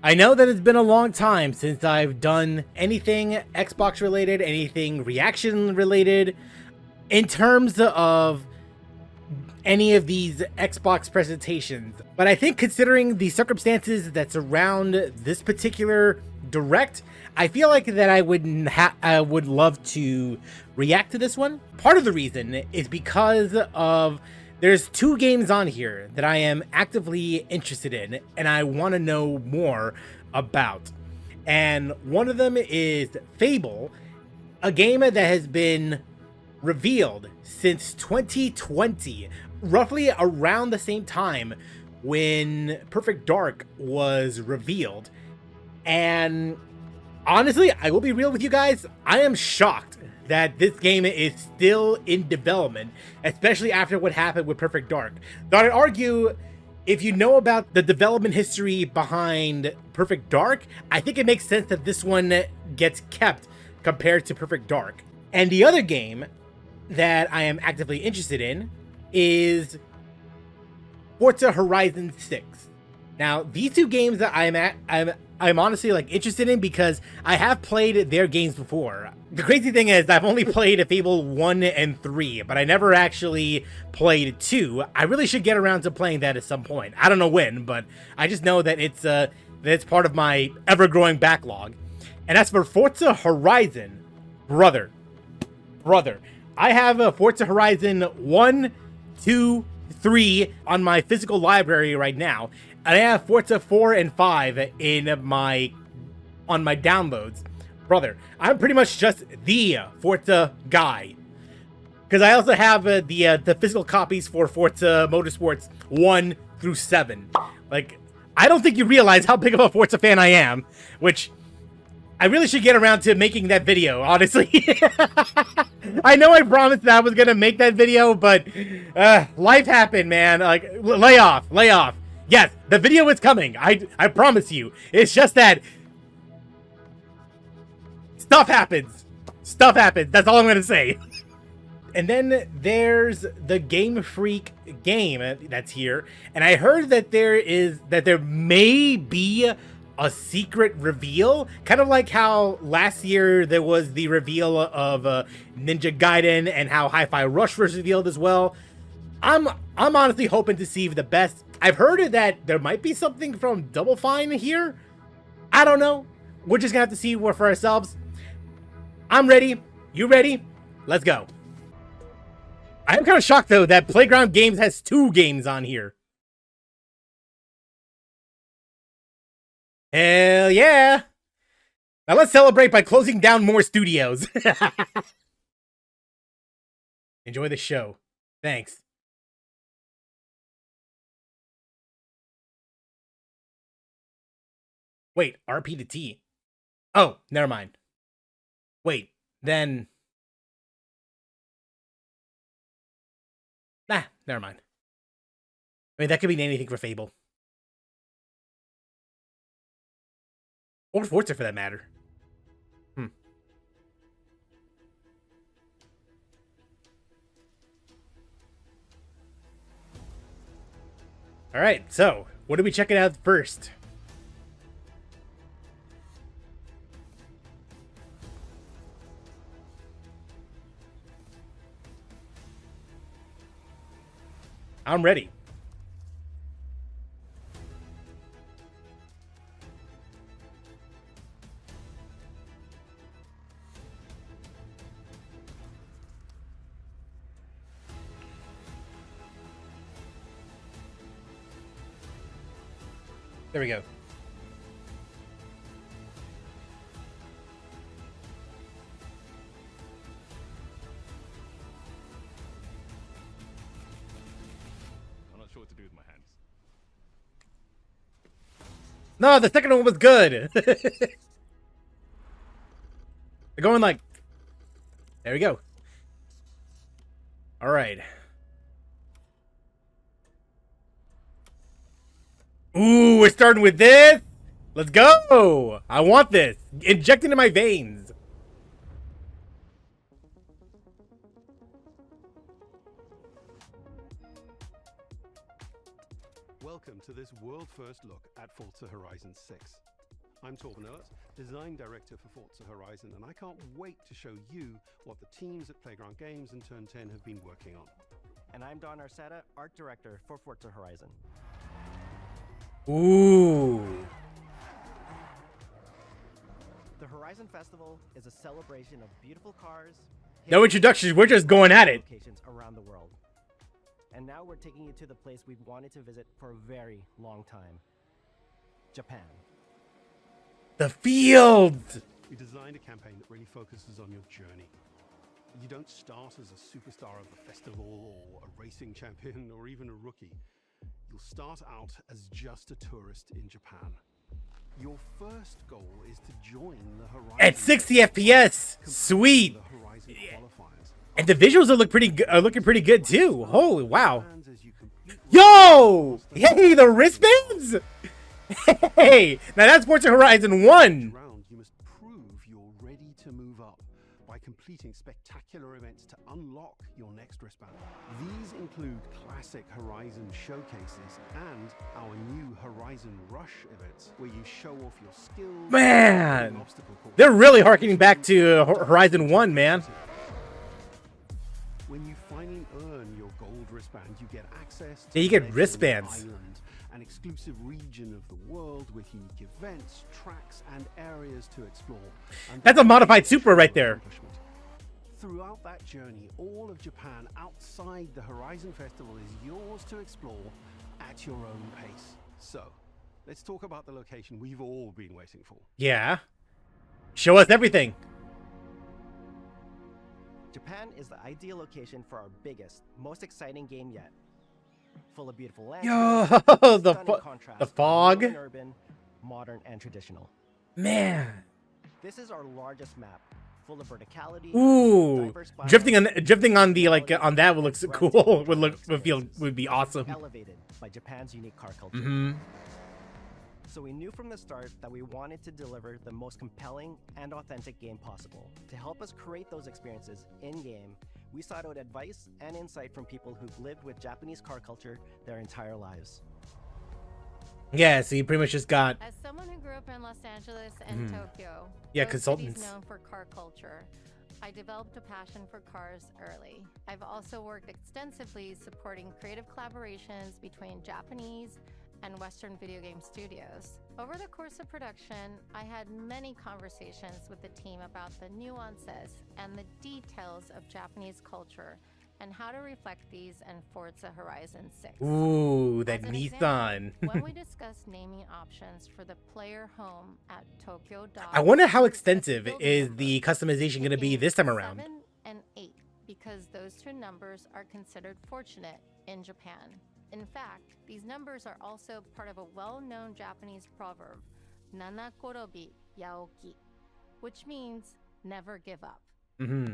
I know that it's been a long time since I've done anything Xbox related, anything reaction related, in terms of any of these Xbox presentations. But I think considering the circumstances that surround this particular direct, I feel like that I would love to react to this one. Part of the reason is because of there's two games on here that I am actively interested in and I want to know more about. And one of them is Fable, a game that has been revealed since 2020, roughly around the same time when Perfect Dark was revealed. And honestly, I will be real with you guys, I am shocked that this game is still in development, especially after what happened with Perfect Dark. Though I'd argue, if you know about the development history behind Perfect Dark, I think it makes sense that this one gets kept compared to Perfect Dark. And the other game that I am actively interested in is Forza Horizon 6. Now, these two games that I'm honestly like interested in because I have played their games before. The crazy thing is I've only played Fable 1 and 3, but I never actually played 2. I really should get around to playing that at some point. I don't know when, but I just know that it's part of my ever-growing backlog. And as for Forza Horizon, brother, I have a Forza Horizon 1, 2, 3 on my physical library right now, and I have Forza 4 and 5 on my downloads. Brother, I'm pretty much just the Forza guy, because I also have the physical copies for Forza Motorsports 1 through 7. Like, I don't think you realize how big of a Forza fan I am, which I really should get around to making that video, honestly. I know I promised that I was gonna make that video, but life happened, man. Like, lay off. Yes, the video is coming. I promise you. It's just that stuff happens. That's all I'm gonna say. And then there's the Game Freak game that's here, and I heard that there may be a secret reveal, kind of like how last year there was the reveal of Ninja Gaiden and how Hi-Fi Rush was revealed as well. I'm honestly hoping to see the best. I've heard that there might be something from Double Fine here. I don't know. We're just gonna have to see for ourselves. I'm ready. You ready? Let's go. I am kind of shocked though that Playground Games has 2 games on here. Hell yeah! Now let's celebrate by closing down more studios. Enjoy the show. Thanks. Wait, RP to T. Oh, never mind. Wait, then... Nah, never mind. I mean, that could mean anything for Fable. Or Forza, for that matter. Alright, so, what are we checking out first? I'm ready. There we go. I'm not sure what to do with my hands. No, the second one was good. They're going like... There we go. Alright. Ooh, we're starting with this. Let's go. I want this. Inject into my veins. Welcome to this world-first look at Forza Horizon 6. I'm Torben Ehlert, Design Director for Forza Horizon, and I can't wait to show you what the teams at Playground Games and Turn 10 have been working on. And I'm Don Arceta, Art Director for Forza Horizon. Ooh. The Horizon Festival is a celebration of beautiful cars. No introductions, we're just going at it. Locations around the world. And now we're taking you to the place we've wanted to visit for a very long time. Japan. The fields. We designed a campaign that really focuses on your journey. You don't start as a superstar of the festival or a racing champion or even a rookie. You'll start out as just a tourist in Japan. Your first goal is to join the Horizon At 60 FPS. Sweet. the Horizon qualifiers. And the visuals are looking pretty good too. Holy wow. Yo! Hey, the wristbands? Hey, now that's Forza Horizon 1. Round, you must prove you're ready to move up by completing spectacular events to unlock your next wristband. These include classic Horizon showcases and our new Horizon Rush events, where you show off your skills. Man, they're really harkening back to Horizon 1, man. When you finally earn your gold wristband, you get access to Yeah, you get Legend wristbands. Island, an exclusive region of the world with unique events, tracks, and areas to explore. And That's a modified Supra right there. accomplishment. Throughout that journey, all of Japan outside the Horizon Festival is yours to explore at your own pace. So, let's talk about the location we've all been waiting for. Yeah. Show us everything. Japan is the ideal location for our biggest, most exciting game yet. Full of beautiful landscapes, Yo, stunning contrasts the between fog. rural and urban, modern and traditional. Man. This is our largest map, full of verticality. Ooh. diverse Drifting on the biology, on that would look so cool. Would be awesome. elevated by Japan's unique car culture. Mm-hmm. So we knew from the start that we wanted to deliver the most compelling and authentic game possible. To help us create those experiences in-game, we sought out advice and insight from people who've lived with Japanese car culture their entire lives. Yeah, so you pretty much just got As someone who grew up in Los Angeles and Tokyo, Yeah, both consultants. cities known for car culture, I developed a passion for cars early. I've also worked extensively supporting creative collaborations between Japanese and Western video game studios. Over the course of production, I had many conversations with the team about the nuances and the details of Japanese culture and how to reflect these in Forza Horizon 6. ooh, that As an Nissan. example, when we discussed naming options for the player home at Tokyo Dock, I wonder how we discussed extensive building is numbers, the customization going to be picking this time around. 7 and 8, because those two numbers are considered fortunate in Japan. In fact, these numbers are also part of a well-known Japanese proverb, Nana Korobi Yaoki, which means never give up. Mm-hmm.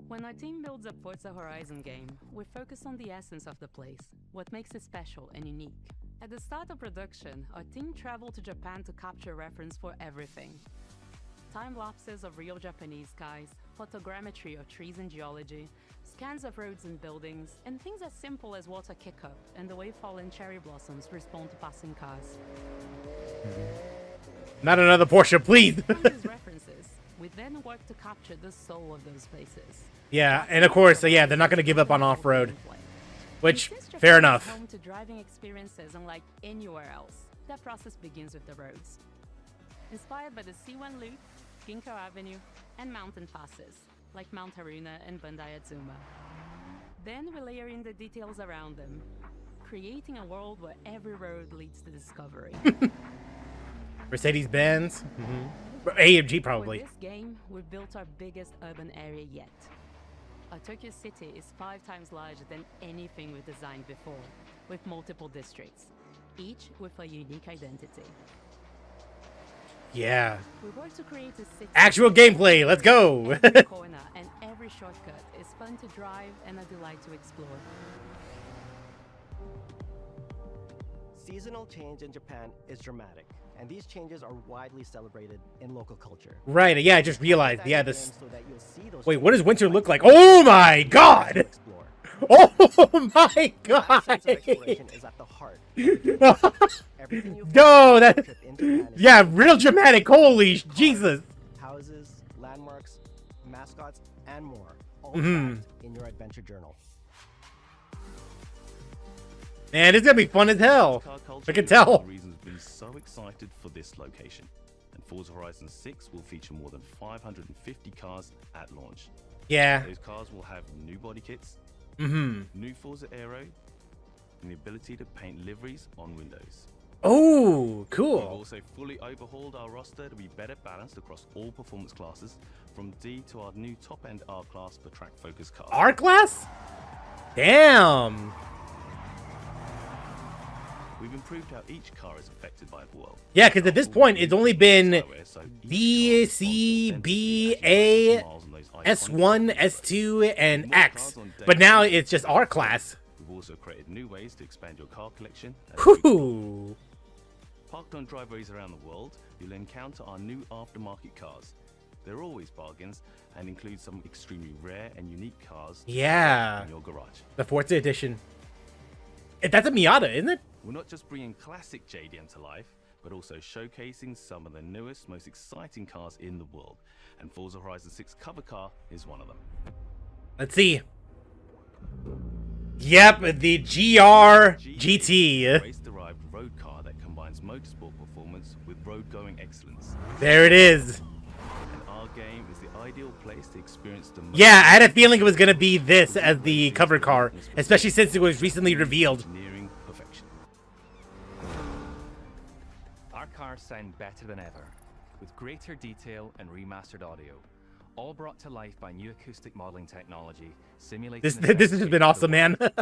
When our team builds a Forza Horizon game, we focus on the essence of the place, what makes it special and unique. At the start of production, our team traveled to Japan to capture reference for everything. Time lapses of real Japanese skies, photogrammetry of trees and geology, scans of roads and buildings, and things as simple as water kick-up and the way fallen cherry blossoms respond to passing cars. Not another Porsche, please. From these references, we then work to capture the soul of those places. Yeah, and of course, yeah, they're not going to give up on off-road, which, Since Japan fair is enough. home to driving experiences unlike anywhere else, that process begins with the roads. Inspired by the C1 Loop, Ginkgo Avenue, and mountain passes, like Mount Haruna and Bandai Atsuma. Then we layer in the details around them, creating a world where every road leads to discovery. Mercedes-Benz, AMG probably. With this game, we've built our biggest urban area yet. Our Tokyo city is 5 times larger than anything we've designed before, with multiple districts, each with a unique identity. Yeah. We work to create a city. Actual gameplay, let's go. Every corner and every shortcut is fun to drive and a delight to explore. Seasonal change in Japan is dramatic, and these changes are widely celebrated in local culture. Right, yeah, I just realized, yeah, Design the this... game so that you'll see those Wait, what does changes winter right look like? away Oh my god! to explore. Oh my That sense of god! exploration is at the heart. Everything you No, that trip into Japan is yeah, real dramatic. Holy Jesus. houses, landmarks, mascots, and more, all Mhm. trapped in your adventure journal. Man, it's gonna be fun as hell. Car culture I can is one of tell. the reasons we've been so excited for this location. And Forza Horizon 6 will feature more than 550 cars at launch. Yeah. Those cars will have new body kits, Mm-hmm. new Forza Aero, and the ability to paint liveries on windows. Oh, We've cool. also fully overhauled our roster to be better balanced across all performance classes, from D to our new top-end R class for track-focused cars. R class? Damn. We've improved how each car is affected by the world. Yeah, because at this point, it's only been Hardware, so each D, car is C, responsible B, to actually A, miles on those iconic S1, roads. S2, and More X. cars on day But now one. it's just R class. We've also created new ways to expand your car collection. Whew. Parked on driveways around the world, you'll encounter our new aftermarket cars. They're always bargains and include some extremely rare and unique cars Yeah. in your garage. The Forza edition. That's a Miata, isn't it? We're not just bringing classic JDM to life, but also showcasing some of the newest, most exciting cars in the world. And Forza Horizon 6 cover car is one of them. Let's see. Yep, the GR GT. Race-derived road car that combines motorsport performance with road-going excellence. There it is. And our game is the ideal place to experience the most Yeah, I had a feeling it was gonna be this as the cover car, especially since it was recently revealed. engineering perfection. Our cars sound better than ever, with greater detail and remastered audio, all brought to life by new acoustic modeling technology, simulating This the this has been soundscape of awesome, the man. world.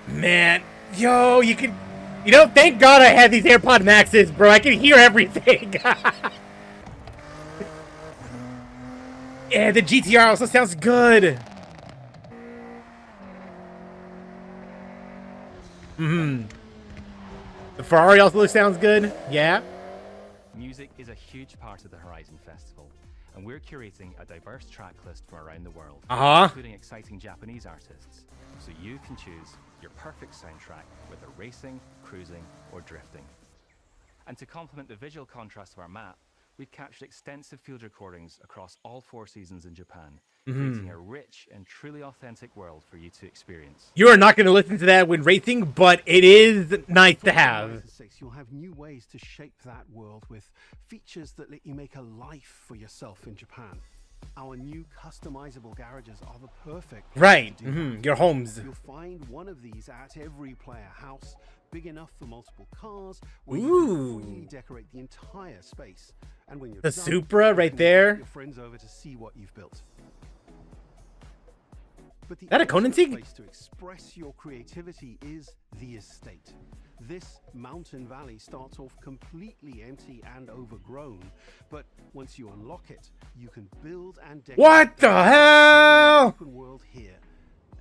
Man, yo, you can, you know, thank God I had these AirPod Maxes, bro. I can hear everything. Yeah, the GTR also sounds good. The Ferrari also sounds good. Yeah. Music is a huge part of the Horizon Festival, and we're curating a diverse track list from around the world, including exciting Japanese artists, so you can choose your perfect soundtrack, whether racing, cruising, or drifting. And to complement the visual contrast of our map, we've captured extensive field recordings across all 4 seasons in Japan, creating a rich and truly authentic world for you to experience. You are not going to listen to that when racing, but it is nice to have. Horizon 6, you'll have new ways to shape that world with features that let you make a life for yourself in Japan. Our new customizable garages are the perfect place Right. to do that. Your homes. You'll find one of these at every player house, big enough for multiple cars, where you Ooh. can fully decorate the entire space. And when you're The done, Supra you right can there. invite your friends over to see what you've built. But the That a ultimate Koenigsegg? place to express your creativity is the estate. This mountain valley starts off completely empty and overgrown, but once you unlock it, you can build and decorate What the hell? open world here.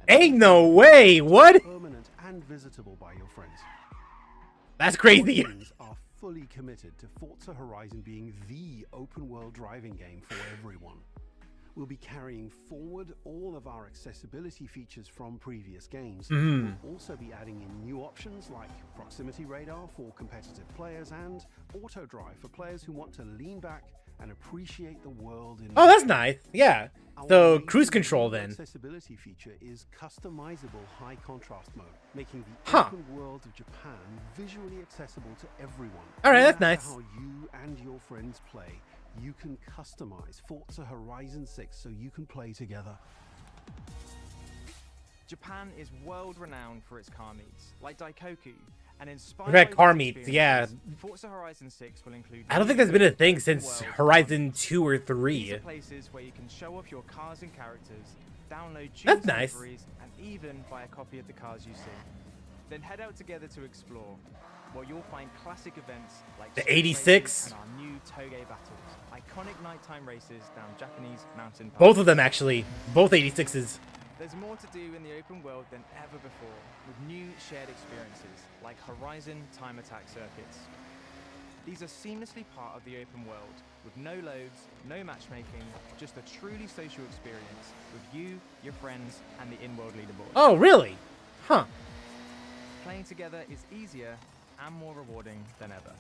And Ain't no way. What? permanent and visitable by your friends. That's crazy. Our teams are fully committed to Forza Horizon being the open world driving game for everyone. We'll be carrying forward all of our accessibility features from previous games. We'll also be adding in new options like proximity radar for competitive players and auto drive for players who want to lean back and appreciate the world in Oh, that's nice. Yeah. Our So major cruise control new then. accessibility feature is customizable high contrast mode, making the Huh. open world of Japan visually accessible to everyone. All right, No that's matter nice. How you and your friends play, you can customize Forza Horizon 6 so you can play together. Japan is world-renowned for its car meets, like Daikoku, and inspired Right, by car these meets, yeah. experiences, Forza Horizon 6 will include. I don't think that's been a thing since open-world Horizon 2 or These 3. are places where you can show off your cars and characters, download That's tuned nice. liveries, and even buy a copy of the cars you see. Then head out together to explore, where you'll find classic events like The street 86. races and our new Toge battles, iconic nighttime races down Japanese mountain paths. Both of them, actually. Both 86s. There's more to do in the open world than ever before, with new shared experiences like Horizon Time Attack circuits. These are seamlessly part of the open world, with no loads, no matchmaking, just a truly social experience with you, your friends, and the in-world leaderboard. Oh, really? Huh. Playing together is easier and more rewarding than ever.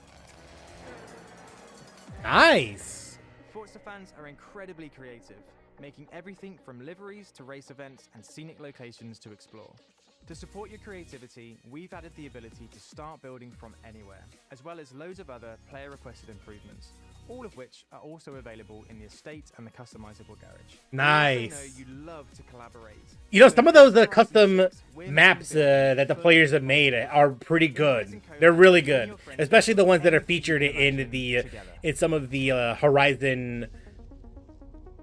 Nice. Forza fans are incredibly creative, making everything from liveries to race events and scenic locations to explore. To support your creativity, we've added the ability to start building from anywhere, as well as loads of other player-requested improvements, all of which are also available in the estate and the customizable garage. Nice. We also know you love to collaborate. You know, some of those custom maps that the players have made are pretty good. They're really good, especially the ones that are featured in some of the Horizon,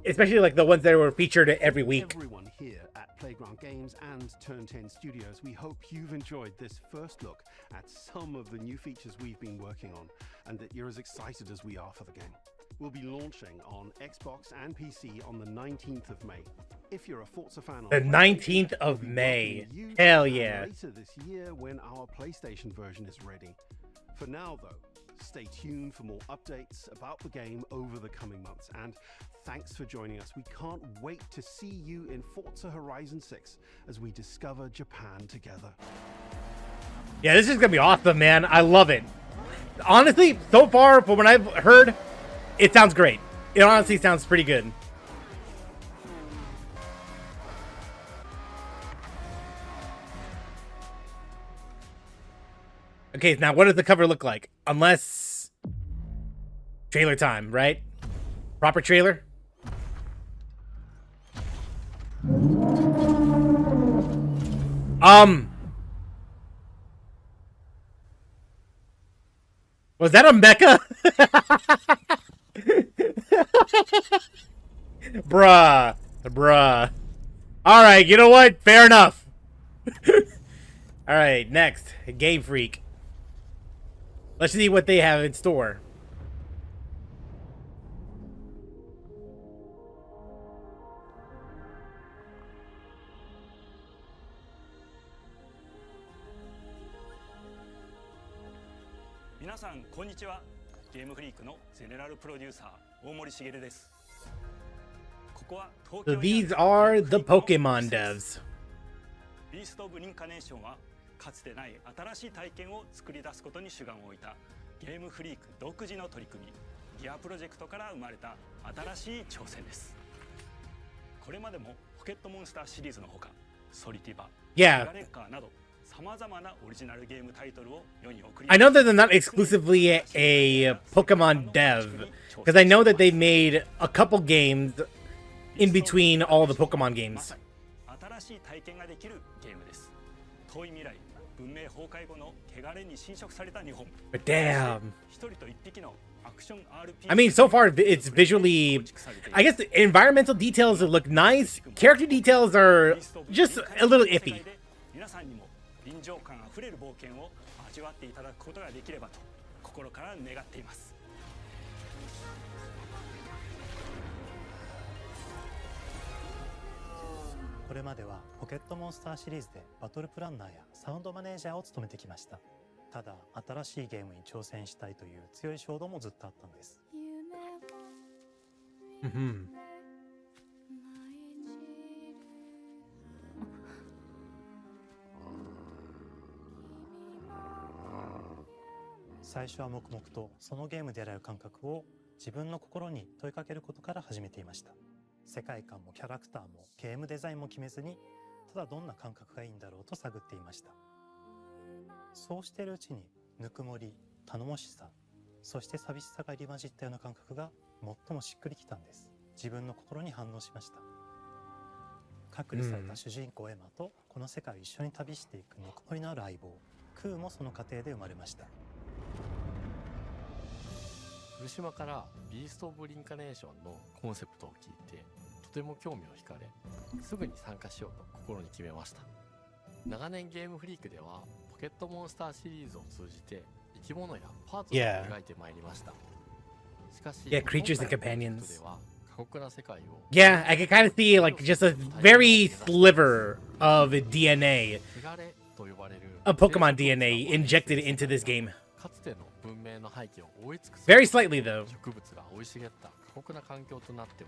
especially like the ones that were featured every week. Everyone here at Playground Games and Turn 10 Studios, we hope you've enjoyed this first look at some of the new features we've been working on, and that you're as excited as we are for the game. We'll be launching on Xbox and PC on the 19th of May. If you're a Forza fan, The 19th of May. Hell yeah. Later this year when our PlayStation version is ready. For now, though, stay tuned for more updates about the game over the coming months. And thanks for joining us. We can't wait to see you in Forza Horizon 6 as we discover Japan together. Yeah, this is gonna be awesome, man. I love it. Honestly, so far from what I've heard, it sounds great. It honestly sounds pretty good. Okay, now what does the cover look like? Unless trailer time, right? Proper trailer. Was that a mecha? Bruh. Alright, you know what? Fair enough. Alright, next. Game Freak. Let's see what they have in store. So these are the Pokemon devs. ビースト・オブ・リンカネーションはかつてない新しい体験を作り出すことに主眼を置いたゲームフリーク独自の取り組みギアプロジェクトから生まれた新しい挑戦です。これまでもポケットモンスターシリーズのほかソリティバ、ガレッカーなど様々なオリジナルゲームタイトルを世に送り I know that they're not exclusively a Pokemon dev, because I know that they made a couple games in between all the Pokemon games. 新しい体験ができるゲームです。遠い未来、文明崩壊後の汚れに侵食された日本。 But damn. 一人と一匹のアクション RPG. I mean, so far it's visually, I guess the environmental details look nice. Character details are just a little iffy. 皆さんにも臨場感あふれる冒険を味わっていただくことができればと心から願っています。これまではポケットモンスターシリーズでバトルプランナーやサウンドマネージャーを務めてきました。ただ新しいゲームに挑戦したいという強い衝動もずっとあったんです。最初は黙々とそのゲームで得られる感覚を自分の心に問いかけることから始めていました。世界観もキャラクターもゲームデザインも決めずに、ただどんな感覚がいいんだろうと探っていました。そうしているうちにぬくもり、頼もしさ、そして寂しさが入り混じったような感覚が最もしっくりきたんです。自分の心に反応しました。隔離された主人公エマとこの世界を一緒に旅していくぬくもりのある相棒クーもその過程で生まれました。古島からビースト・オブ・リンカネーションのコンセプトを聞いてとても興味を惹かれ、すぐに参加しようと心に決めました。長年ゲームフリークではポケットモンスターシリーズを通じて生き物やパートナーを描いてまいりました。しかし、creatures and companions. では過酷な世界を Yeah, I can kind of see like just a very sliver of DNA, 汚れと呼ばれる of Pokemon DNA injected into this game. かつての文明の背景を覆い尽くす Very slightly though. 植物が生い茂った過酷な環境となっており、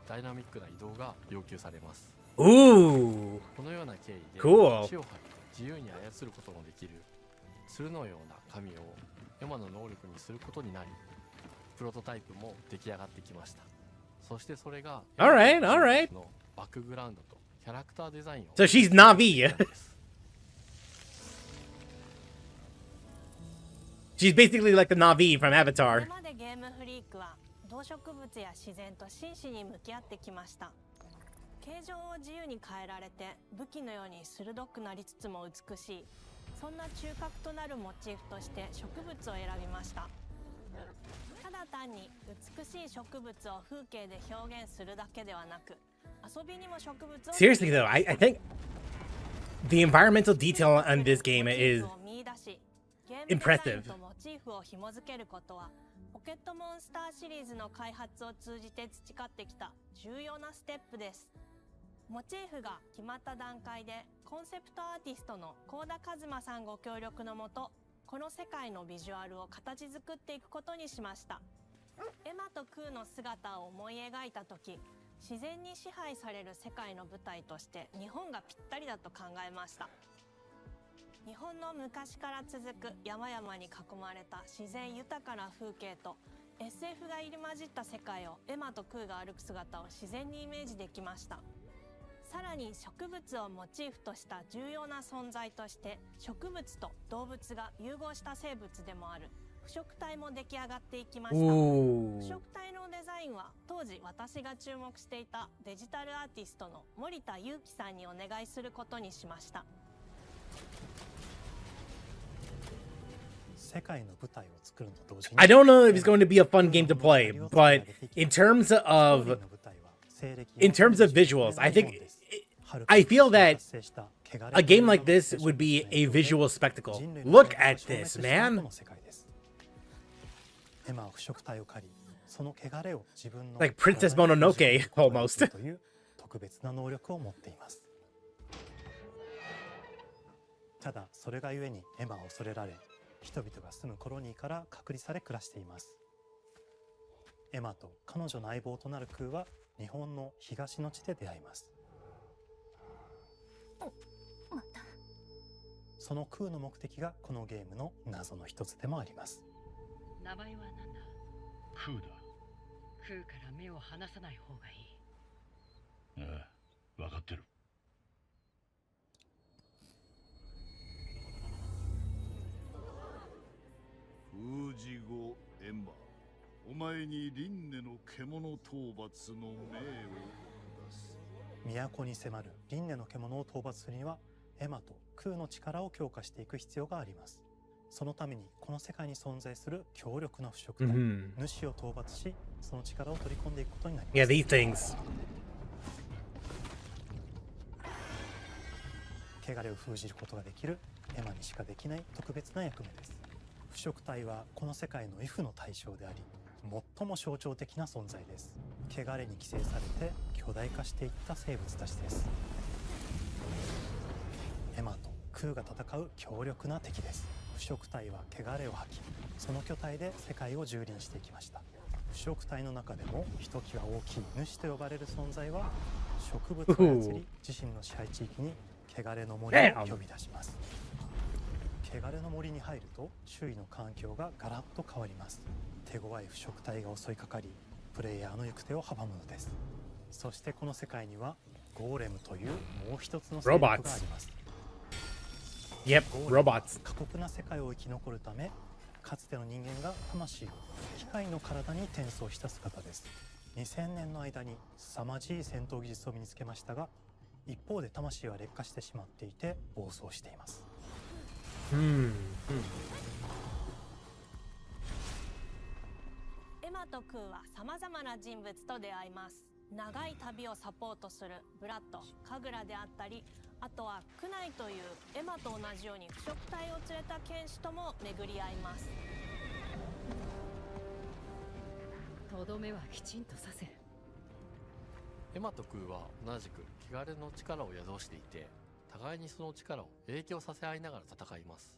ダイナミックな移動が要求されます。Ooh. このような経緯で Cool. 地を張り自由に操ることのできる鶴のような神をエマの能力にすることになり、プロトタイプも出来上がってきました。そしてそれが Alright, alright. のバックグラウンドとキャラクターデザインを So she's Navi. She's basically like the Navi from これ Avatar. までゲームフリークは動植物や自然と真摯に向き合ってきました。形状を自由に変えられて武器のように鋭くなりつつも美しい、そんな中核となるモチーフとして植物を選びました。ただ単に美しい植物を風景で表現するだけではなく、遊びにも植物を Seriously though, I think the environmental detail on this game is 見出し、ゲームデザイン impressive. とモチーフを紐付けることはポケットモンスターシリーズの開発を通じて培ってきた重要なステップです。モチーフが決まった段階でコンセプトアーティストの幸田一馬さんご協力のもと、この世界のビジュアルを形作っていくことにしました。エマとクーの姿を思い描いた時、自然に支配される世界の舞台として日本がぴったりだと考えました。日本の昔から続く山々に囲まれた自然豊かな風景と SF が入り混じった世界をエマとクーが歩く姿を自然にイメージできました。さらに植物をモチーフとした重要な存在として植物と動物が融合した生物でもある腐食体も出来上がっていきました。Ooh. 腐食体のデザインは当時私が注目していたデジタルアーティストの森田裕樹さんにお願いすることにしました。世界の舞台を作るのと同時に I don't know if it's going to be a fun game to play, but in terms of visuals, I feel that a game like this would be a visual spectacle. Look at this, man. エマは腐食体を借り、その汚れを自分の Like Princess Mononoke, almost. という特別な能力を持っています。ただそれがゆえにエマは恐れられ、人々が住むコロニーから隔離され暮らしています。エマと彼女の相棒となるクーは日本の東の地で出会います。そのクーの目的がこのゲームの謎の一つでもあります。名前は何だ？クーだ。クーから目を離さない方がいい。ああ、分かってる。封じ後エマ、お前に輪廻の獣討伐の命を出す。都に迫る輪廻の獣を討伐するにはエマとクーの力を強化していく必要があります。そのためにこの世界に存在する強力な腐食体、主を討伐し、その力を取り込んでいくことになります。Yeah, these things. 汚れを封じることができるエマにしかできない特別な役目です。腐食体はこの世界の F の対象であり、最も象徴的な存在です。汚れに寄生されて巨大化していった生物たちです。エマとクーが戦う強力な敵です。腐食体は汚れを吐き、その巨体で世界を蹂躙していきました。腐食体の中でもひときわ大きい主と呼ばれる存在は植物を操り、自身の支配地域に汚れの森を呼び出します。汚れの森に入ると周囲の環境がガラッと変わります。手強い腐食体が襲いかかり、プレイヤーの行く手を阻むのです。そしてこの世界にはゴーレムというもう一つの勢力があります。Yep, robots. 過酷な世界を生き残るため、かつての人間が魂を機械の体に転送した姿です。2000年の間に凄まじい戦闘技術を身につけましたが、一方で魂は劣化してしまっていて暴走しています。エマとクーはさまざまな人物と出会います。長い旅をサポートするブラッド、カグラであったり、あとはクナイというエマと同じように腐食体を連れた剣士とも巡り合います。とどめはきちんとさせる。エマとクーは同じく汚れの力を宿していて、互いにその力を影響させ合いながら戦います。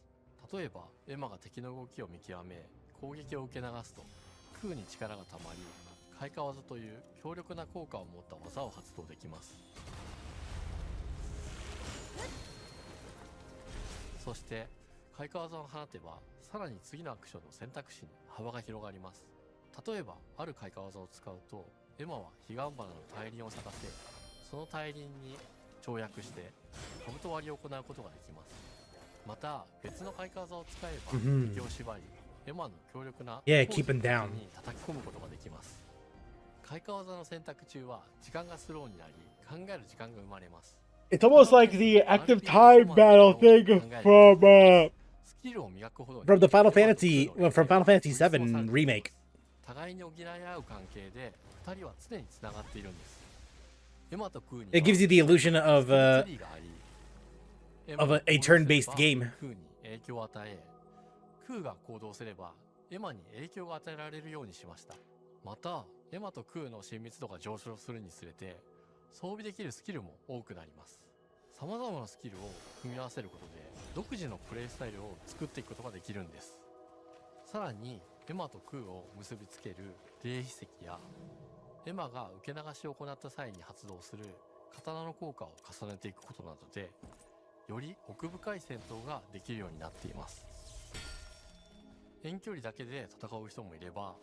例えばエマが敵の動きを見極め攻撃を受け流すと、クーに力がたまり開花技という強力な効果を持った技を発動できます。そして開花技を放てばさらに次のアクションの選択肢に幅が広がります。例えばある開花技を使うとエマは彼岸花の大輪を咲かせ、その大輪に跳躍して兜割りを行うことができます。また別の開花技を使えば敵を縛り、エマの強力なYeah, keep him down. に叩き込むことができます。開花技の選択中は時間がスローになり、考える時間が生まれます。It's almost like the active time battle thing from the Final Fantasy VII remake. 互いに補い合う関係で2人は常につながっているんです。エマとクーには It gives you the illusion of ツリーがあり、 a turn-based game. クーに影響を与え、クーが行動すればエマに影響が与えられるようにしました。またエマとクーの親密度が上昇するにつれて装備できるスキルも多くなります。様々なスキルを組み合わせることで独自のプレイスタイルを作っていくことができるんです。さらにエマとクーを結びつける霊秘石やエマが受け流しを行った際に発動する刀の効果を重ねていくことなどでより奥深い戦闘ができるようになっています。遠距離だけで戦う人もいれば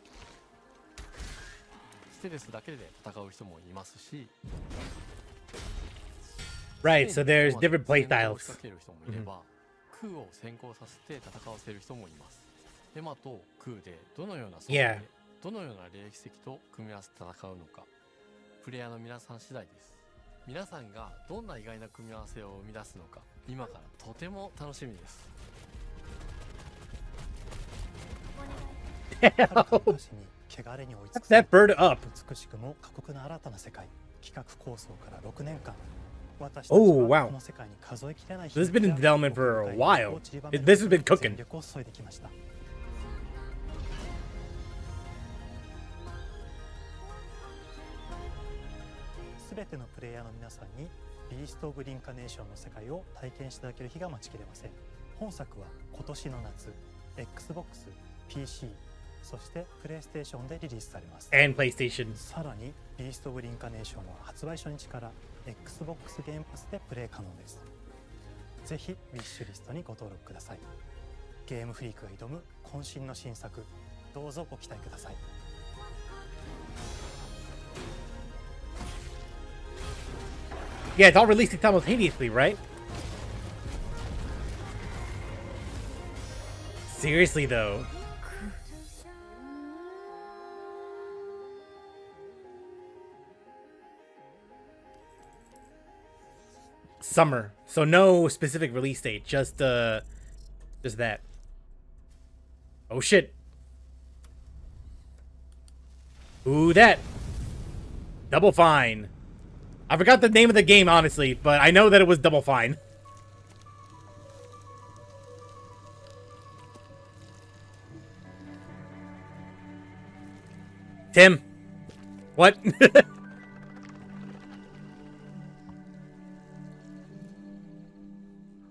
ステルスだけで戦う人もいますし、Right, so there's different play 戦闘 styles. を仕掛ける人もいれば、クーを先行させて戦わせる人もいます。エマとクーでどのような装備で、どのような霊奇跡と組み合わせて戦うのか、プレイヤーの皆さん次第です。皆さんがどんな意外な組み合わせを生み出すのか、今からとても楽しみです。What's that bird up? 美しくも過酷な新たな世界、企画構想から6年間。Oh, wow. This has been in development for a while. This has been cooking. すべてのプレイヤーの皆さんにビースト・オブ・リンカネーションの世界を体験していただける日が待ちきれません。本作は今年の夏、Xbox、PC、そしてプレイステーションでリリースされます。And PlayStation. さらにビースト・オブ・リンカネーションは発売初日から Xbox ゲームパスでプレイ可能です。ぜひウィッシュリストにご登録ください。ゲームフリークが挑む渾身の新作、どうぞご期待ください。Yeah, it's all releasing simultaneously, right? Seriously, though. Summer. So no specific release date, just that. Oh shit. Ooh, that. Double Fine. I forgot the name of the game, honestly, but I know that it was Double Fine. Tim. What?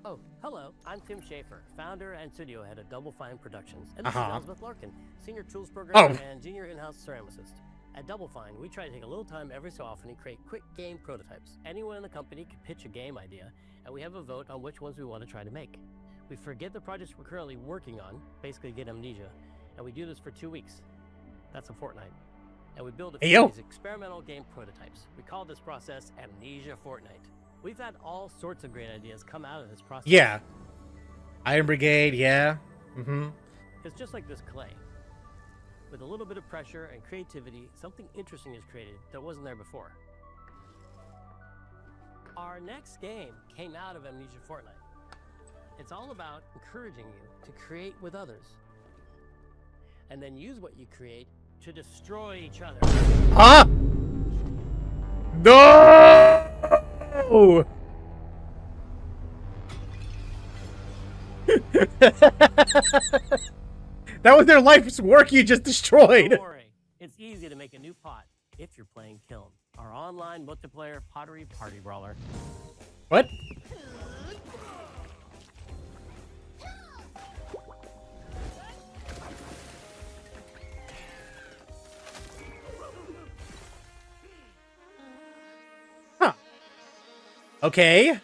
Oh, hello. I'm Tim Schafer, founder and studio head of Double Fine Productions. And this is Elizabeth Larkin, senior tools programmer and junior in-house ceramicist. At Double Fine, we try to take a little time every so often and create quick game prototypes. Anyone in the company can pitch a game idea, and we have a vote on which ones we want to try to make. We forget the projects we're currently working on, basically get amnesia, and we do this for 2 weeks. That's a fortnight. And we build a few of these experimental game prototypes. We call this process Amnesia Fortnight. We've had all sorts of great ideas come out of this process. Yeah. Iron Brigade, yeah. It's just like this clay. With a little bit of pressure and creativity, something interesting is created that wasn't there before. Our next game came out of Amnesia Fortnight. It's all about encouraging you to create with others, and then use what you create to destroy each other. Huh? No! That was their life's work you just destroyed. Don't worry. It's easy to make a new pot if you're playing Kiln, our online multiplayer pottery party brawler. What? Huh. Okay.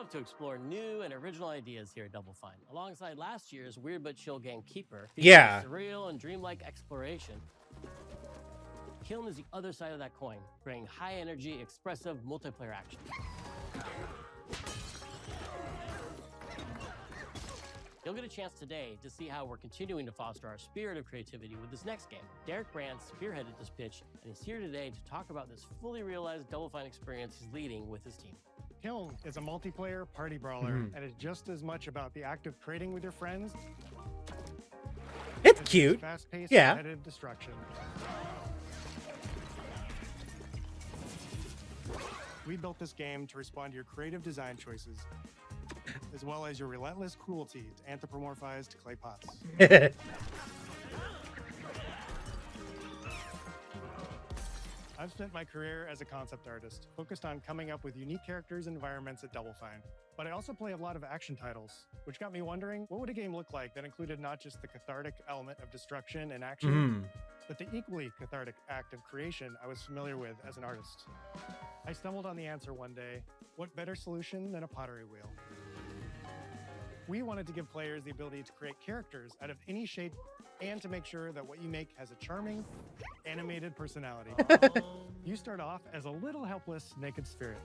love to explore new and original ideas here at Double Fine. Alongside last year's Weird But Chill game Keeper, Yeah. surreal and dreamlike exploration, Kiln is the other side of that coin, bringing high-energy, expressive multiplayer action. You'll get a chance today to see how we're continuing to foster our spirit of creativity with this next game. Derek Brand spearheaded this pitch, and he's here today to talk about this fully realized Double Fine experience he's leading with his team. Kiln is a multiplayer party brawler, and is just as much about the act of trading with your friends. It's cute. Fast-paced, Yeah. competitive destruction. We built this game to respond to your creative design choices, as well as your relentless cruelty to anthropomorphized clay pots. I've spent my career as a concept artist, focused on coming up with unique characters and environments at Double Fine. But I also play a lot of action titles, which got me wondering, what would a game look like that included not just the cathartic element of destruction and action, but the equally cathartic act of creation I was familiar with as an artist? I stumbled on the answer one day: what better solution than a pottery wheel? We wanted to give players the ability to create characters out of any shape and to make sure that what you make has a charming, animated personality. You start off as a little helpless naked spirit.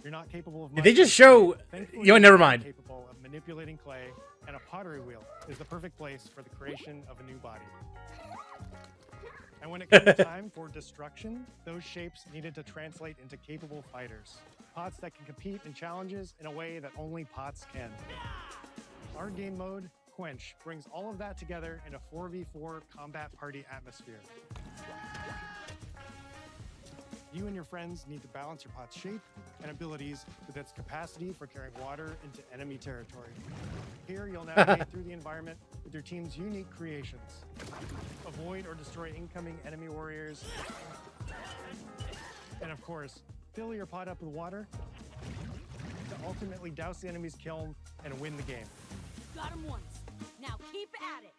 You're not capable of Did they just show? Thankfully, Yo, never you're mind. capable of manipulating clay, and a pottery wheel is the perfect place for the creation of a new body. And when it came time for destruction, those shapes needed to translate into capable fighters. Pots that can compete in challenges in a way that only pots can. Our game mode, Quench, brings all of that together in a 4v4 combat party atmosphere. You and your friends need to balance your pot's shape and abilities with its capacity for carrying water into enemy territory. Here, you'll navigate through the environment with your team's unique creations. Avoid or destroy incoming enemy warriors. And of course, fill your pot up with water to ultimately douse the enemy's kiln and win the game. Got him once. Now keep at it.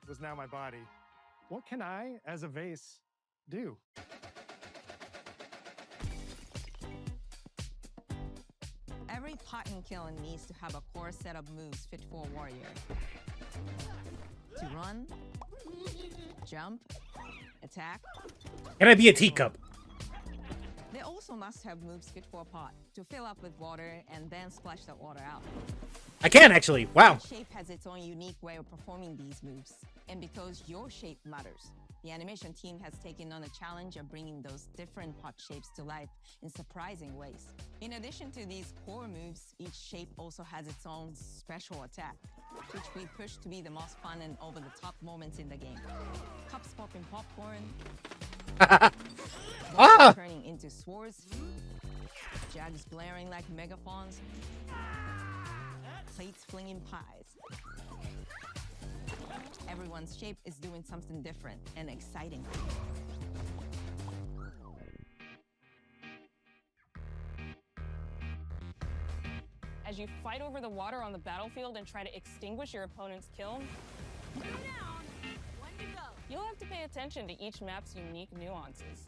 Was now my body. What can I, as a vase, do? Every pot and kiln needs to have a core set of moves fit for a warrior. To run, jump, attack. Can I be a teacup? They also must have moves fit for a pot to fill up with water and then splash that water out. I can actually. Wow. Each shape has its own unique way of performing these moves. And because your shape matters, the animation team has taken on a challenge of bringing those different pot shapes to life in surprising ways. In addition to these core moves, each shape also has its own special attack, which we push to be the most fun and over-the-top moments in the game. Cups popping popcorn, turning into swords, jugs blaring like megaphones, plates flinging pies. Everyone's shape is doing something different and exciting. as you fight over the water on the battlefield and try to extinguish your opponent's kiln. You'll have to pay attention to each map's unique nuances.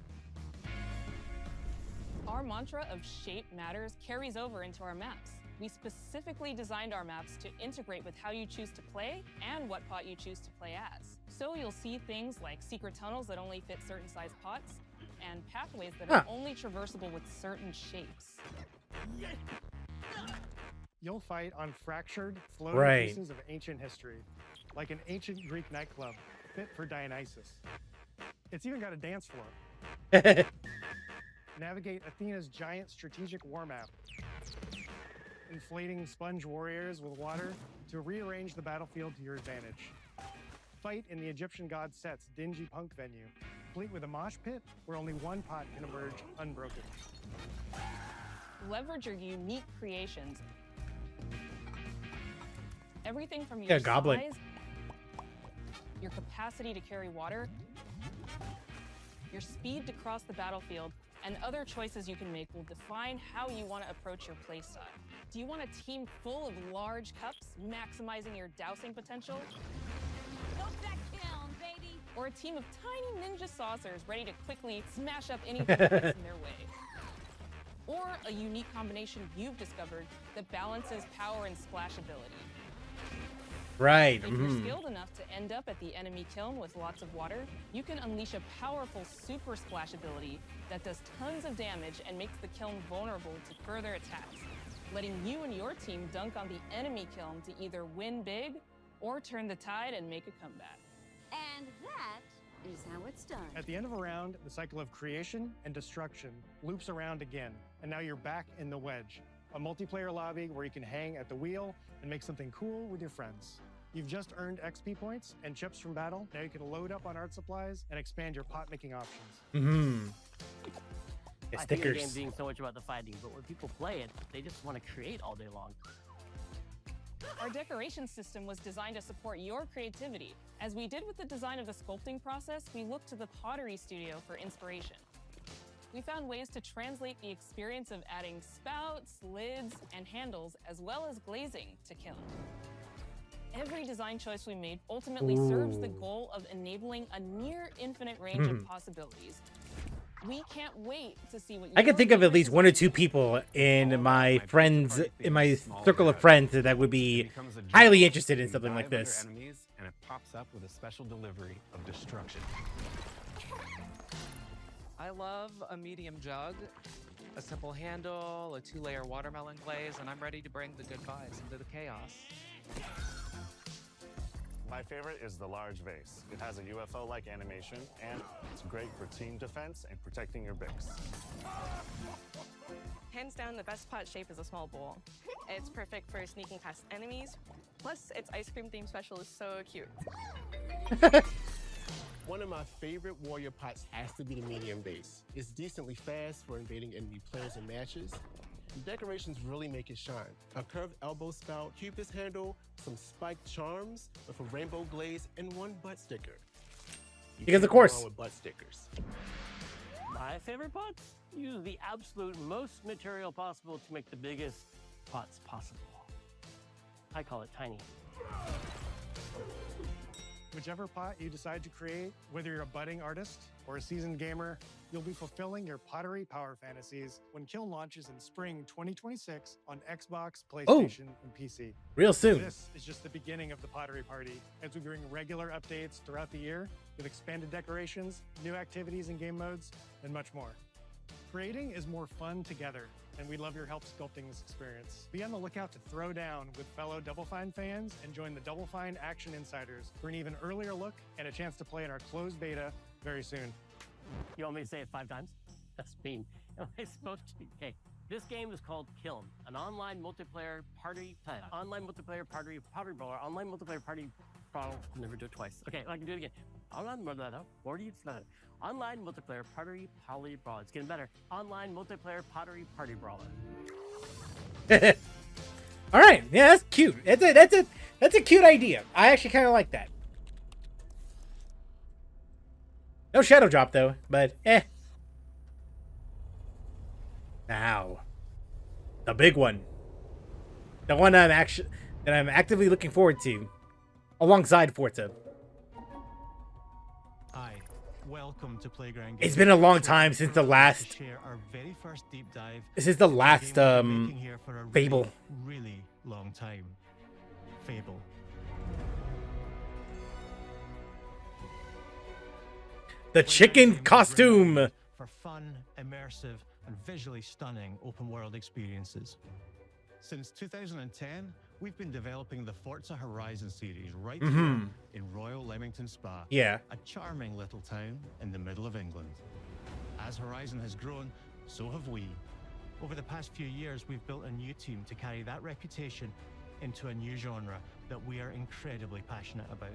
Our mantra of shape matters carries over into our maps. We specifically designed our maps to integrate with how you choose to play and what pot you choose to play as. So you'll see things like secret tunnels that only fit certain size pots, and pathways that are only traversable with certain shapes. You'll fight on fractured, floating pieces of ancient history, like an ancient Greek nightclub fit for Dionysus. It's even got a dance floor. Navigate Athena's giant strategic war map, inflating sponge warriors with water to rearrange the battlefield to your advantage. Fight in the Egyptian god Set's dingy punk venue, complete with a mosh pit where only one pot can emerge unbroken. Leverage your unique creations. Everything from your goblin. size, your capacity to carry water, your speed to cross the battlefield, and other choices you can make will define how you want to approach your playstyle. Do you want a team full of large cups, maximizing your dousing potential? Milk that kiln, baby! Or a team of tiny ninja saucers ready to quickly smash up anything that gets in their way? Or a unique combination you've discovered that balances power and splashability? Right. If you're skilled enough to end up at the enemy kiln with lots of water, you can unleash a powerful super splash ability that does tons of damage and makes the kiln vulnerable to further attacks, letting you and your team dunk on the enemy kiln to either win big or turn the tide and make a comeback. And that is how it's done. At the end of a round, the cycle of creation and destruction loops around again, and now you're back in the wedge, a multiplayer lobby where you can hang at the wheel and make something cool with your friends. You've just earned XP points and chips from battle. Now you can load up on art supplies and expand your pot making options. I think the game being so much about the fighting, but when people play it, they just want to create all day long. Our decoration system was designed to support your creativity. As we did with the design of the sculpting process, we looked to the pottery studio for inspiration. We found ways to translate the experience of adding spouts, lids, and handles, as well as glazing to kiln. Every design choice we made ultimately serves the goal of enabling a near infinite range of possibilities. We can't wait to see what I can think of at least 1 or 2 people in my friends, in my circle of friends, that would be highly interested in something like this. Enemies, and it pops up with a special delivery of destruction. I love a medium jug, a simple handle, a 2-layer watermelon glaze, and I'm ready to bring the good vibes into the chaos. My favorite is the large vase. It has a UFO-like animation, and it's great for team defense and protecting your Bix. Hands down, the best pot shape is a small bowl. It's perfect for sneaking past enemies. Plus, its ice cream theme special is so cute. One of my favorite warrior pots has to be the medium base. It's decently fast for invading enemy players and matches. The decorations really make it shine. A curved elbow spout, cupid's handle, some spiked charms with a rainbow glaze, and 1 butt sticker. Because of course. With butt stickers. My favorite pots use the absolute most material possible to make the biggest pots possible. I call it tiny. Whichever pot you decide to create, whether you're a budding artist or a seasoned gamer, you'll be fulfilling your pottery power fantasies when Kiln launches in spring 2026 on Xbox, PlayStation, and PC. Real soon. This is just the beginning of the pottery party as we bring regular updates throughout the year with expanded decorations, new activities and game modes, and much more. Creating is more fun together, and we'd love your help sculpting this experience. Be on the lookout to throw down with fellow Double Fine fans and join the Double Fine Action Insiders for an even earlier look and a chance to play in our closed beta very soon. You want me to say it 5 times? That's mean. Am I supposed to? Okay. This game is called Kiln, an online multiplayer party brawler. Online multiplayer party brawler. I'll never do it twice. Okay, I can do it again. Online multiplayer party brawler. It's getting better. Online multiplayer party brawler. All right, yeah, that's cute. That's a cute idea. I actually kind of like that. No shadow drop though, but eh. Now, the big one. The one that I'm actively looking forward to, alongside Forza. Hi, welcome to Playground Games. It's been a long time since the last. Share our very first deep dive. This is the last Fable. Really long time. Fable. The chicken costume. For fun, immersive, and visually stunning open world experiences. Since 2010, we've been developing the Forza Horizon series right here in Royal Leamington Spa. Yeah. A charming little town in the middle of England. As Horizon has grown, so have we. Over the past few years, we've built a new team to carry that reputation into a new genre that we are incredibly passionate about.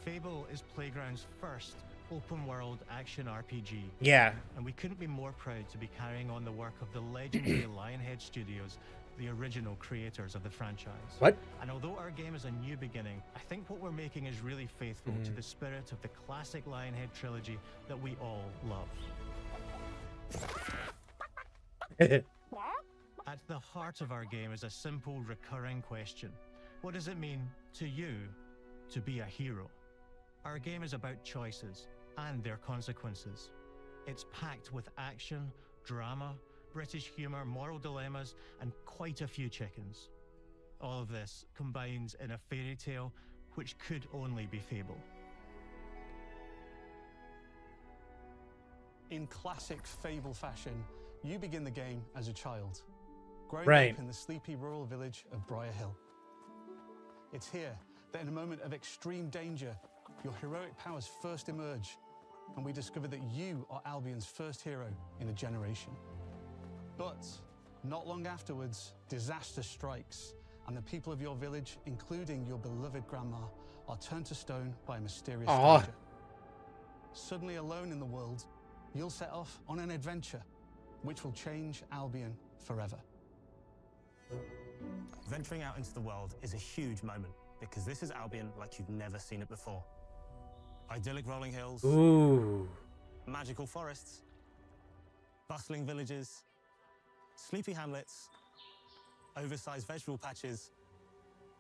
Fable is Playground's first open-world action RPG. Yeah. And we couldn't be more proud to be carrying on the work of the legendary Lionhead Studios, the original creators of the franchise. What? And although our game is a new beginning, I think what we're making is really faithful to the spirit of the classic Lionhead trilogy that we all love. At the heart of our game is a simple, recurring question. What does it mean to you to be a hero? Our game is about choices and their consequences. It's packed with action, drama, British humour, moral dilemmas, and quite a few chickens. All of this combines in a fairy tale which could only be Fable. In classic Fable fashion, you begin the game as a child, growing up in the sleepy rural village of Briar Hill. It's here that in a moment of extreme danger, your heroic powers first emerge, and we discover that you are Albion's first hero in a generation. But not long afterwards, disaster strikes, and the people of your village, including your beloved grandma, are turned to stone by a mysterious stranger. Suddenly alone in the world, you'll set off on an adventure which will change Albion forever. Venturing out into the world is a huge moment, because this is Albion like you've never seen it before. Idyllic rolling hills, magical forests, bustling villages, sleepy hamlets, oversized vegetable patches,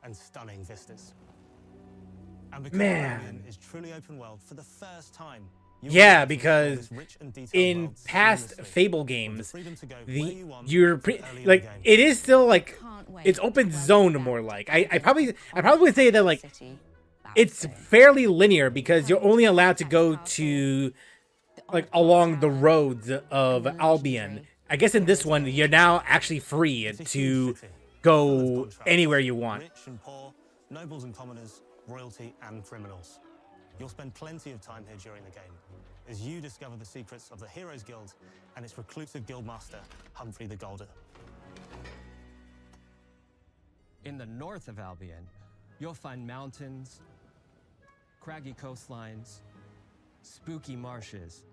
and stunning vistas. And because Albion is truly open world for the first time, yeah, because in past Fable games, it is still like it's open zone more like. I probably would say that like it's fairly linear because you're only allowed to go to like along the roads of Albion. I guess in this one you're now actually free to go anywhere you want. Rich and poor, nobles and commoners, royalty and criminals. You'll spend plenty of time here during the game as you discover the secrets of the Heroes Guild and its reclusive guildmaster, Humphrey the Golden. In the north of Albion, you'll find mountains, craggy coastlines, spooky marshes,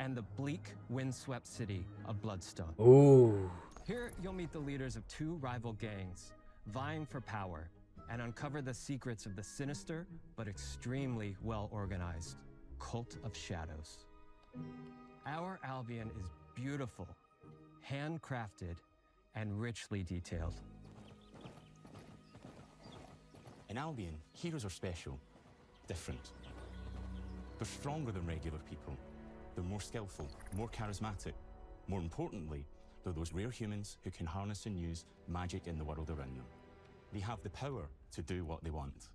and the bleak, windswept city of Bloodstone. Ooh. Here, you'll meet the leaders of two rival gangs, vying for power, and uncover the secrets of the sinister but extremely well-organized Cult of Shadows. Our Albion is beautiful, handcrafted, and richly detailed. In Albion, heroes are special, different. They're stronger than regular people. They're more skillful, more charismatic. More importantly, they're those rare humans who can harness and use magic in the world around them. They have the power to do what they want.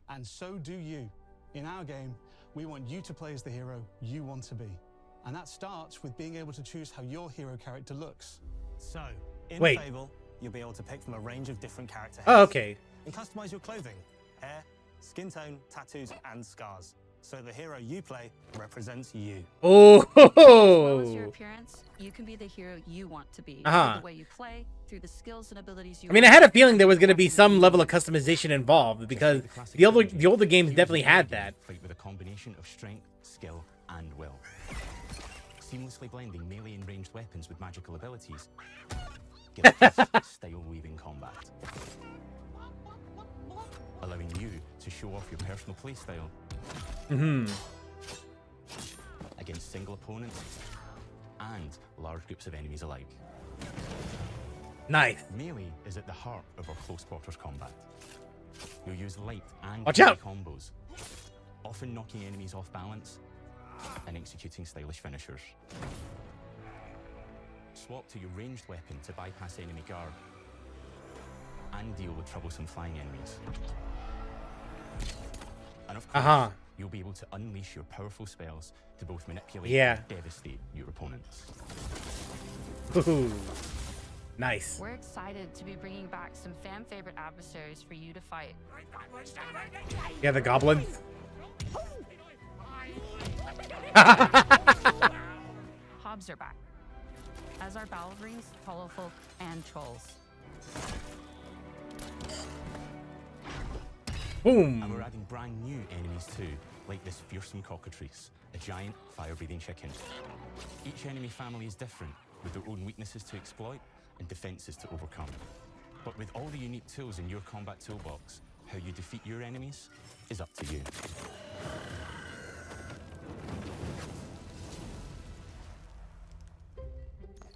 And so do you. In our game, we want you to play as the hero you want to be. And that starts with being able to choose how your hero character looks. So, in Fable, you'll be able to pick from a range of different character heads. Oh, okay. And customize your clothing, hair, skin tone, tattoos, and scars. So the hero you play represents you. Oh! As well as your appearance, you can be the hero you want to be. Through the way you play, through the skills and abilities you I mean, I had a feeling there was going to be some level of customization involved because the older games definitely had that. Fight with a combination of strength, skill, and will. Seamlessly blending melee and ranged weapons with magical abilities. Give us style-weaving combat. Allowing you to show off your personal playstyle against single opponents and large groups of enemies alike. Nice. Melee is at the heart of our close quarters combat. You'll use light and Watch heavy out. combos, often knocking enemies off balance and executing stylish finishers. Swap to your ranged weapon to bypass enemy guard and deal with troublesome flying enemies. And of course, you'll be able to unleash your powerful spells to both manipulate and devastate your opponents. Ooh. Nice. We're excited to be bringing back some fan favorite adversaries for you to fight. Yeah, the goblins. Hobbs are back, as are Balverines, Hollowfolk, and Trolls. Boom. And we're adding brand new enemies too, like this fearsome cockatrice, a giant fire-breathing chicken. Each enemy family is different, with their own weaknesses to exploit and defenses to overcome. But with all the unique tools in your combat toolbox, how you defeat your enemies is up to you.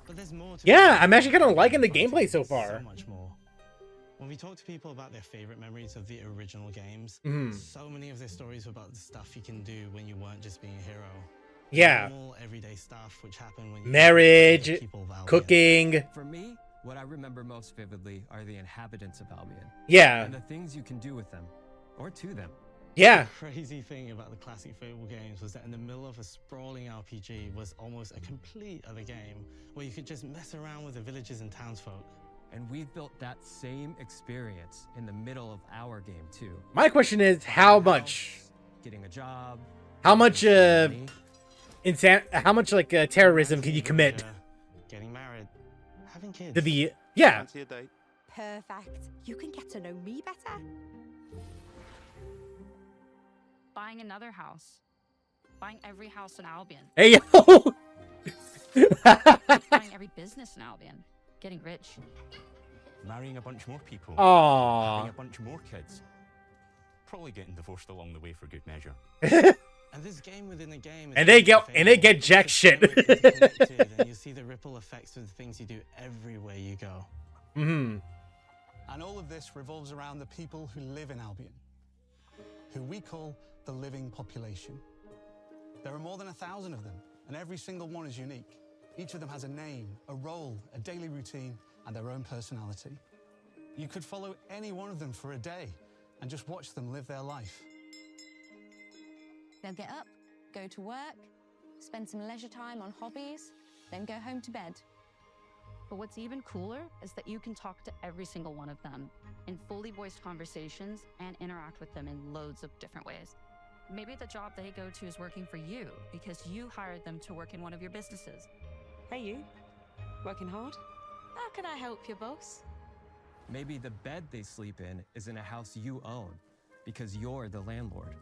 But there's more to Yeah, I'm actually kind of liking the gameplay so far. So much more. When we talk to people about their favorite memories of the original games, so many of their stories were about the stuff you can do when you weren't just being a hero. Yeah. Normal, everyday stuff which happened when you Marriage, cooking. For me, what I remember most vividly are the inhabitants of Albion. Yeah. And the things you can do with them, or to them. Yeah. The crazy thing about the classic Fable games was that in the middle of a sprawling RPG was almost a complete other game where you could just mess around with the villagers and townsfolk. And we've built that same experience in the middle of our game too. My question is, how much? Getting a job. How much? How much like terrorism can you commit? Getting married, having kids. To the yeah. Perfect. You can get to know me better. Buying another house. Buying every house in Albion. Hey yo. Buying every business in Albion. Getting rich. Marrying a bunch more people. Aww. Having a bunch more kids. Probably getting divorced along the way for good measure. And this game within a game. And they get jack shit. And you see the ripple effects of the things you do everywhere you go. Mm-hmm. And all of this revolves around the people who live in Albion, who we call the living population. There are more than 1,000 of them, and every single one is unique. Each of them has a name, a role, a daily routine, and their own personality. You could follow any one of them for a day and just watch them live their life. They'll get up, go to work, spend some leisure time on hobbies, then go home to bed. But what's even cooler is that you can talk to every single one of them in fully voiced conversations and interact with them in loads of different ways. Maybe the job they go to is working for you because you hired them to work in one of your businesses. Hey you, working hard? How can I help you, boss? Maybe the bed they sleep in is in a house you own because you're the landlord.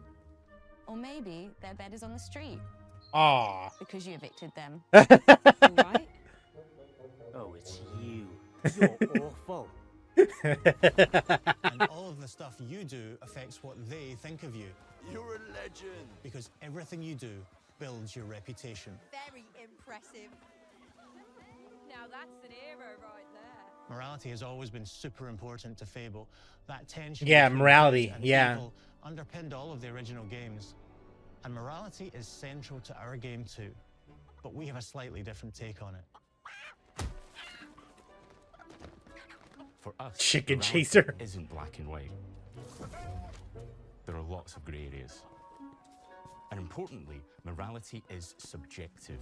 Or maybe their bed is on the street. Aww. Because you evicted them. Right? Oh, it's you. You're awful. And all of the stuff you do affects what they think of you. You're a legend. Because everything you do builds your reputation. Very impressive. Now that's an hero right there. Morality has always been super important to Fable. That tension Yeah, between morality, good and yeah. evil underpinned all of the original games. And morality is central to our game too. But we have a slightly different take on it. For us, Chicken morality chaser. isn't black and white. There are lots of grey areas. And importantly, morality is subjective.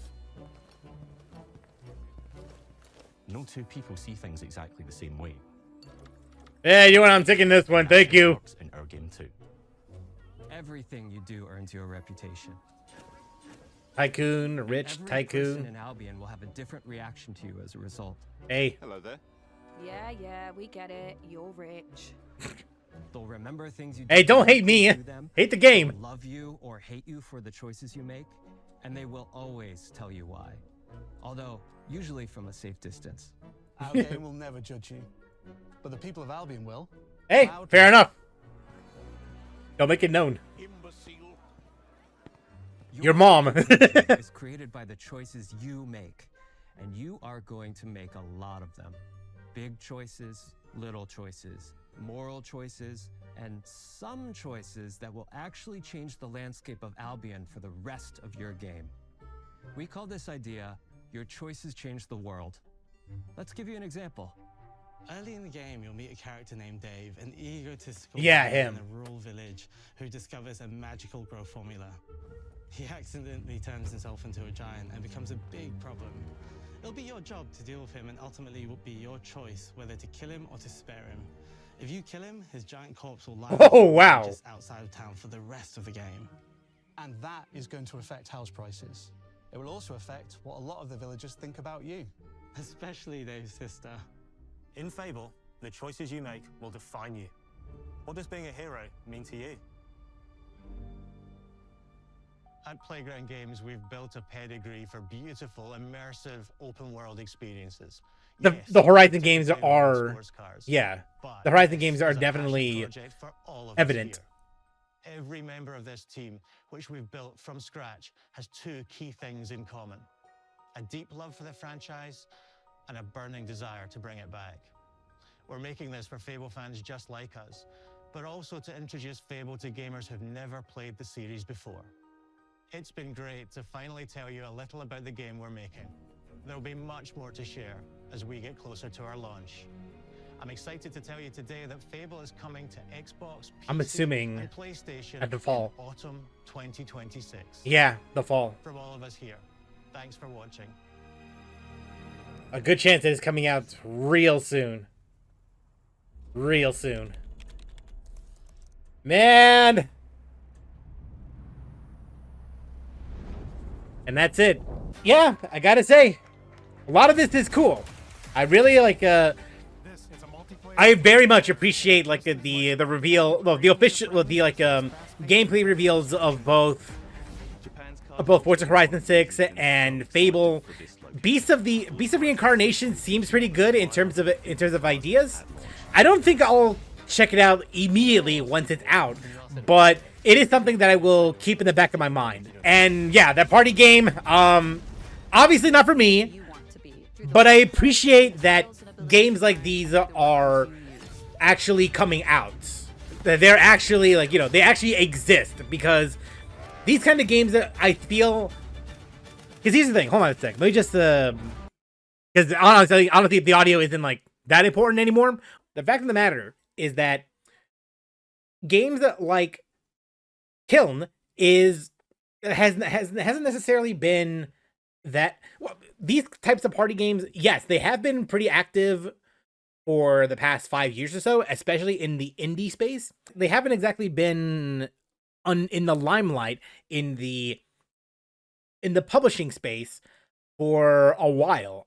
No two people see things exactly the same way. Yeah, you and I'm taking this one. Thank you. Works in our game too. Everything you do earns you a reputation. Tycoon, rich Every tycoon. person in Albion will have a different reaction to you as a result. Hey. Hello there. Yeah, we get it. You're rich. They'll remember things you Hey, don't hate me. to them, Hate the game. they'll love you or hate you for the choices you make, and they will always tell you why. Although, usually from a safe distance. Our game will never judge you, but the people of Albion will. Hey, Loudly. fair enough. Don't make it known. Imbecile. Your mom. is created by the choices you make, and you are going to make a lot of them. big choices, little choices, moral choices, and some choices that will actually change the landscape of Albion for the rest of your game. We call this idea, Your Choices Change the World. Let's give you an example. Early in the game, you'll meet a character named Dave, an egotistical Yeah, man him. in a rural village who discovers a magical growth formula. He accidentally turns himself into a giant and becomes a big problem. It'll be your job to deal with him, and ultimately it will be your choice whether to kill him or to spare him. If you kill him, his giant corpse will lie just outside of town for the rest of the game. And that is going to affect house prices. It will also affect what a lot of the villagers think about you. Especially Dave's sister. In Fable, the choices you make will define you. What does being a hero mean to you? At Playground Games, we've built a pedigree for beautiful, immersive, open-world experiences. The Horizon games are, yeah, the Horizon games are definitely evident. Every member of this team, which we've built from scratch, has two key things in common: a deep love for the franchise and a burning desire to bring it back. We're making this for Fable fans just like us, but also to introduce Fable to gamers who've never played the series before. It's been great to finally tell you a little about the game we're making. There'll be much more to share as we get closer to our launch. I'm excited to tell you today that Fable is coming to Xbox, I'm assuming and PlayStation at the fall. in autumn 2026. Yeah, the fall. From all of us here, thanks for watching. A good chance it is coming out real soon. Real soon. Man! And that's it. Yeah, I gotta say, a lot of this is cool. I really like, I very much appreciate like the reveal, well, the official, well, the like gameplay reveals of both Forza Horizon 6 and Fable. Beast of Reincarnation seems pretty good in terms of ideas. I don't think I'll check it out immediately once it's out, but it is something that I will keep in the back of my mind. And yeah, that party game, obviously not for me, but I appreciate that games like these are actually coming out. That they're actually, like, you know, they actually exist, because these kind of games that I feel... Because here's the thing, hold on a sec. Let me just, because honestly, the audio isn't, like, that important anymore. The fact of the matter is that games like Kiln hasn't necessarily been that... Well, these types of party games, yes, they have been pretty active for the past 5 years or so, especially in the indie space. They haven't exactly been in the limelight in the publishing space for a while.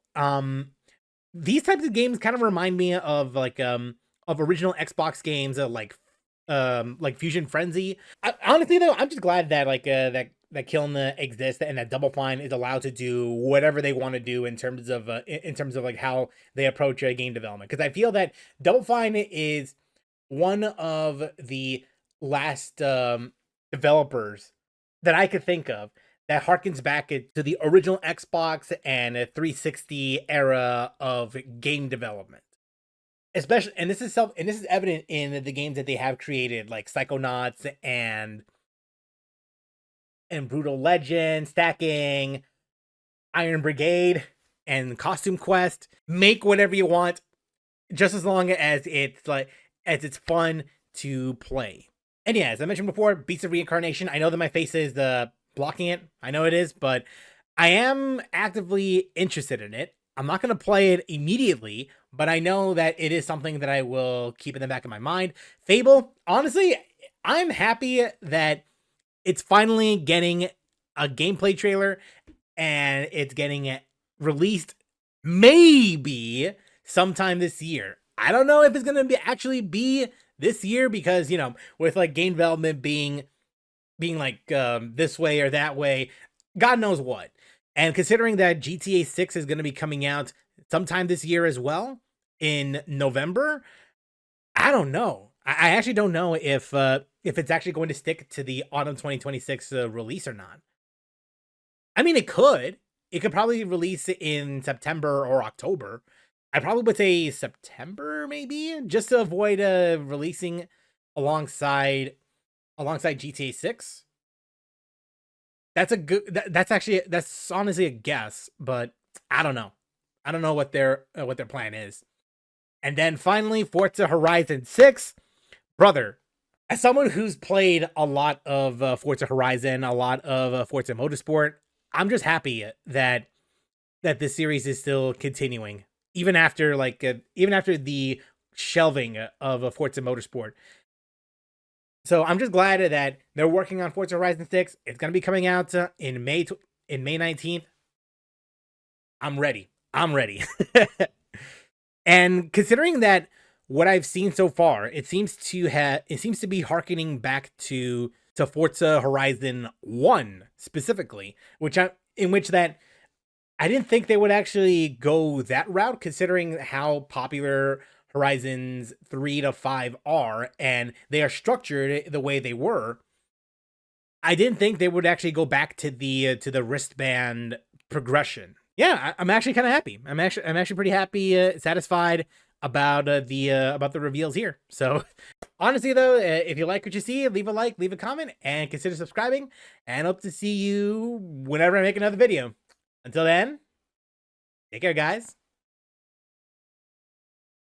These types of games kind of remind me of like of original Xbox games, like Fusion Frenzy. Honestly though, I'm just glad that that Kiln exists and that Double Fine is allowed to do whatever they want to do in terms of like how they approach game development. Because I feel that Double Fine is one of the last developers that I could think of that harkens back to the original Xbox and 360 era of game development. Especially, and this is evident in the games that they have created, like Psychonauts and Brutal Legend, Stacking, Iron Brigade, and Costume Quest. Make whatever you want, just as long as it's fun to play. And yeah, as I mentioned before, Beasts of Reincarnation. I know that my face is blocking it. I know it is, but I am actively interested in it. I'm not going to play it immediately, but I know that it is something that I will keep in the back of my mind. Fable, honestly, I'm happy that it's finally getting a gameplay trailer and it's getting released maybe sometime this year. I don't know if it's going to actually be this year, because, you know, with like game development being like this way or that way, God knows what. And considering that GTA 6 is going to be coming out sometime this year as well, in November, I don't know. I actually don't know if it's actually going to stick to the autumn 2026 release or not. I mean, it could. It could probably release in September or October. I probably would say September, maybe, just to avoid releasing alongside GTA 6. That's a good. That's honestly a guess, but I don't know. I don't know what their plan is. And then finally, Forza Horizon 6, brother. As someone who's played a lot of Forza Horizon, a lot of Forza Motorsport, I'm just happy that this series is still continuing, even after the shelving of Forza Motorsport. So I'm just glad that they're working on Forza Horizon 6. It's gonna be coming out in May 19th. I'm ready. And considering that what I've seen so far, it seems to be harkening back to Forza Horizon 1 specifically, in which I didn't think they would actually go that route, considering how popular Horizons 3 to 5 are, and they are structured the way they were. I didn't think they would actually go back to the wristband progression. Yeah, I'm actually kind of happy. I'm actually pretty happy, satisfied about the reveals here. So honestly though, if you like what you see, leave a like, leave a comment, and consider subscribing, and hope to see you whenever I make another video. Until then, take care, guys.